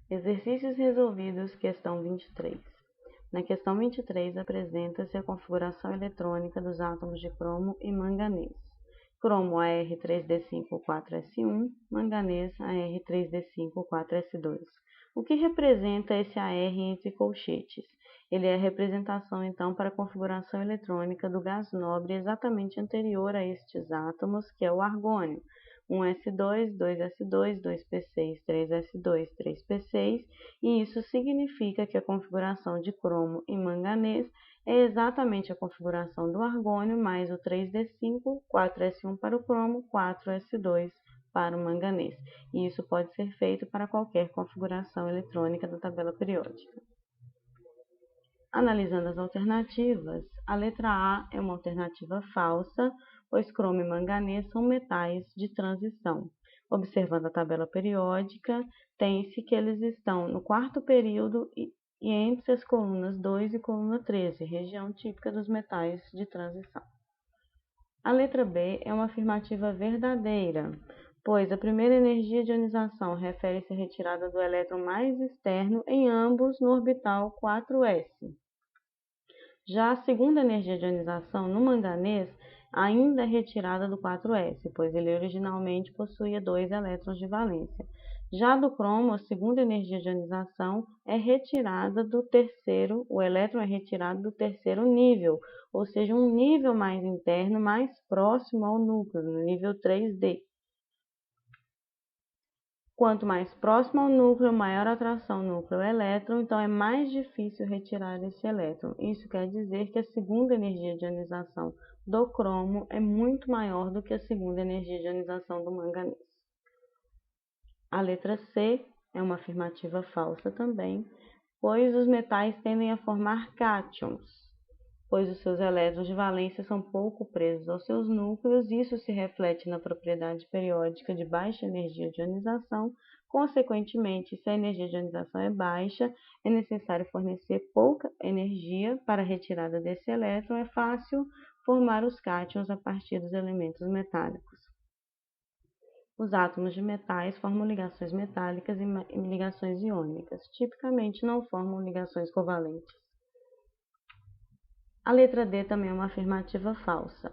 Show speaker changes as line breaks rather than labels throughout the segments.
Exercícios resolvidos, questão 23. Na questão 23, apresenta-se a configuração eletrônica dos átomos de cromo e manganês. Cromo AR3D5-4S1, manganês AR3D5-4S2. O que representa esse AR entre colchetes? Ele é a representação, então, para a configuração eletrônica do gás nobre exatamente anterior a estes átomos, que é o argônio. 1s2, 2s2, 2p6, 3s2, 3p6, e isso significa que a configuração de cromo e manganês é exatamente a configuração do argônio mais o 3d5, 4s1 para o cromo, 4s2 para o manganês. E isso pode ser feito para qualquer configuração eletrônica da tabela periódica. Analisando as alternativas, a letra A é uma alternativa falsa, pois cromo e manganês são metais de transição. Observando a tabela periódica, tem-se que eles estão no quarto período e entre as colunas 2 e coluna 13, região típica dos metais de transição. A letra B é uma afirmativa verdadeira, pois a primeira energia de ionização refere-se à retirada do elétron mais externo em ambos no orbital 4s. Já a segunda energia de ionização no manganês ainda é retirada do 4s, pois ele originalmente possuía 2 elétrons de valência. Já do cromo, a segunda energia de ionização é retirada do terceiro, o elétron é retirado do terceiro nível, ou seja, um nível mais interno, mais próximo ao núcleo, no nível 3D. Quanto mais próximo ao núcleo, maior a atração núcleo-elétron, então é mais difícil retirar esse elétron. Isso quer dizer que a segunda energia de ionização do cromo é muito maior do que a segunda energia de ionização do manganês. A letra C é uma afirmativa falsa também, pois os metais tendem a formar cátions, pois os seus elétrons de valência são pouco presos aos seus núcleos. Isso se reflete na propriedade periódica de baixa energia de ionização. Consequentemente, se a energia de ionização é baixa, é necessário fornecer pouca energia para a retirada desse elétron. É fácil formar os cátions a partir dos elementos metálicos. Os átomos de metais formam ligações metálicas e ligações iônicas. Tipicamente, não formam ligações covalentes. A letra D também é uma afirmativa falsa.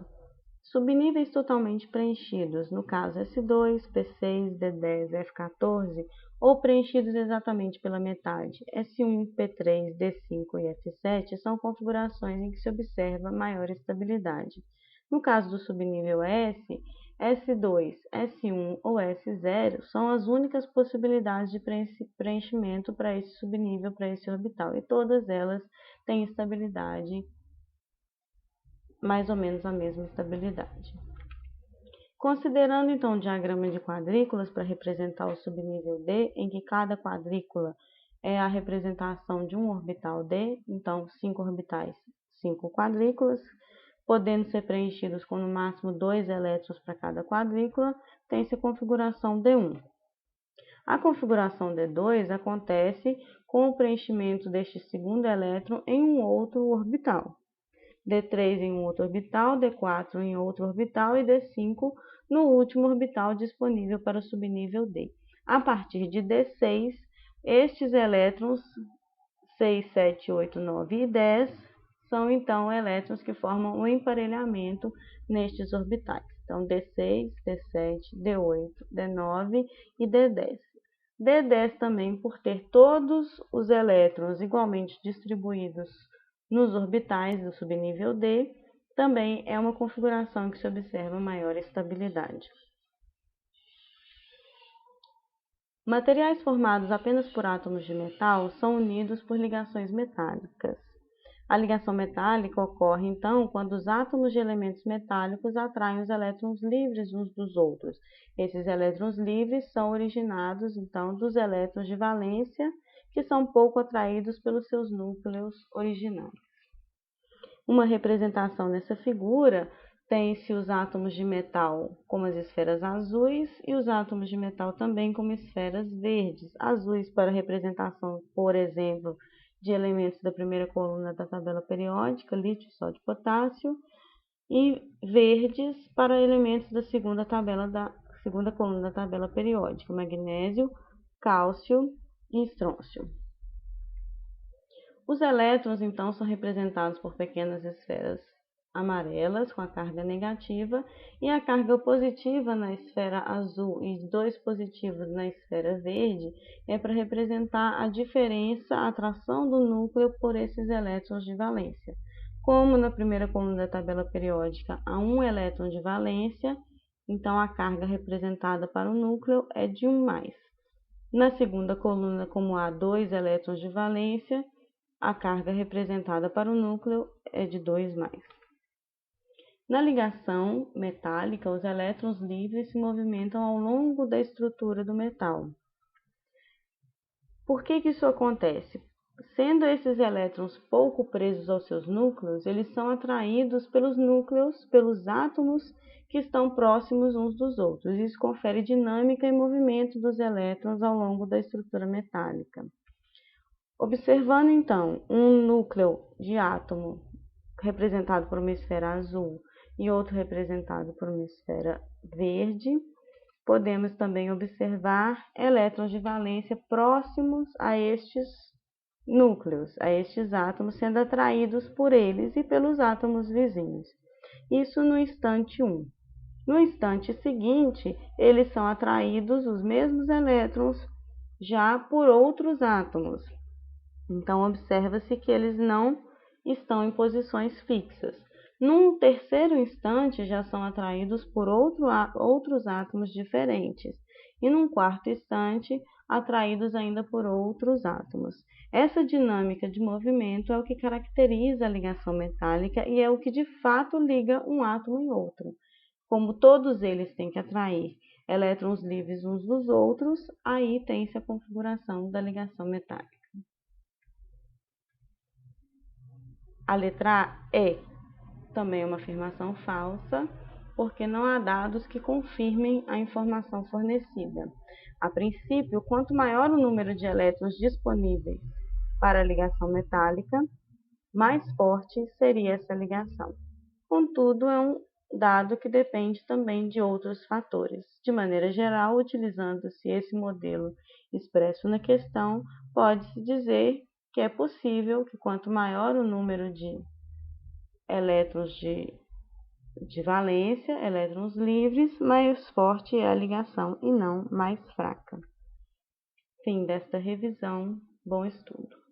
Subníveis totalmente preenchidos, no caso S2, P6, D10, F14, ou preenchidos exatamente pela metade, S1, P3, D5 e F7, são configurações em que se observa maior estabilidade. No caso do subnível S, S2, S1 ou S0 são as únicas possibilidades de preenchimento para esse subnível, para esse orbital, e todas elas têm estabilidade mais ou menos a mesma estabilidade. Considerando então o diagrama de quadrículas para representar o subnível D, em que cada quadrícula é a representação de um orbital D, então 5 orbitais, 5 quadrículas, podendo ser preenchidos com no máximo 2 elétrons para cada quadrícula, tem-se a configuração D1. A configuração D2 acontece com o preenchimento deste segundo elétron em um outro orbital. D3 em um outro orbital, D4 em outro orbital e D5 no último orbital disponível para o subnível D. A partir de D6, estes elétrons 6, 7, 8, 9 e 10 são então elétrons que formam um emparelhamento nestes orbitais. Então, D6, D7, D8, D9 e D10. D10 também, por ter todos os elétrons igualmente distribuídos nos orbitais do subnível D, também é uma configuração que se observa maior estabilidade. Materiais formados apenas por átomos de metal são unidos por ligações metálicas. A ligação metálica ocorre, então, quando os átomos de elementos metálicos atraem os elétrons livres uns dos outros. Esses elétrons livres são originados, então, dos elétrons de valência, que são pouco atraídos pelos seus núcleos originais. Uma representação nessa figura tem-se os átomos de metal como as esferas azuis e os átomos de metal também como esferas verdes. Azuis para representação, por exemplo, de elementos da primeira coluna da tabela periódica, lítio, sódio, potássio, e verdes para elementos da segunda coluna da tabela periódica, magnésio, cálcio e estrôncio. Os elétrons, então, são representados por pequenas esferas amarelas com a carga negativa e a carga positiva na esfera azul e 2 positivos na esfera verde é para representar a diferença, a atração do núcleo por esses elétrons de valência. Como na primeira coluna da tabela periódica há 1 elétron de valência, então a carga representada para o núcleo é de 1+. Na segunda coluna, como há 2 elétrons de valência, a carga representada para o núcleo é de 2+. Na ligação metálica, os elétrons livres se movimentam ao longo da estrutura do metal. Por que isso acontece? Sendo esses elétrons pouco presos aos seus núcleos, eles são atraídos pelos núcleos, pelos átomos que estão próximos uns dos outros. Isso confere dinâmica e movimento dos elétrons ao longo da estrutura metálica. Observando, então, um núcleo de átomo representado por uma esfera azul e outro representado por uma esfera verde, podemos também observar elétrons de valência próximos a estes núcleos, a estes átomos, sendo atraídos por eles e pelos átomos vizinhos. Isso no instante 1. No instante seguinte, eles são atraídos, os mesmos elétrons, já por outros átomos. Então, observa-se que eles não estão em posições fixas. Num terceiro instante, já são atraídos por outros átomos diferentes. E num quarto instante, atraídos ainda por outros átomos. Essa dinâmica de movimento é o que caracteriza a ligação metálica e é o que de fato liga um átomo em outro. Como todos eles têm que atrair elétrons livres uns dos outros, aí tem-se a configuração da ligação metálica. A letra A é também uma afirmação falsa, porque não há dados que confirmem a informação fornecida. A princípio, quanto maior o número de elétrons disponíveis para a ligação metálica, mais forte seria essa ligação. Contudo, é um dado que depende também de outros fatores. De maneira geral, utilizando-se esse modelo expresso na questão, pode-se dizer que é possível que quanto maior o número de elétrons de valência, elétrons livres, mais forte é a ligação e não mais fraca. Fim desta revisão. Bom estudo.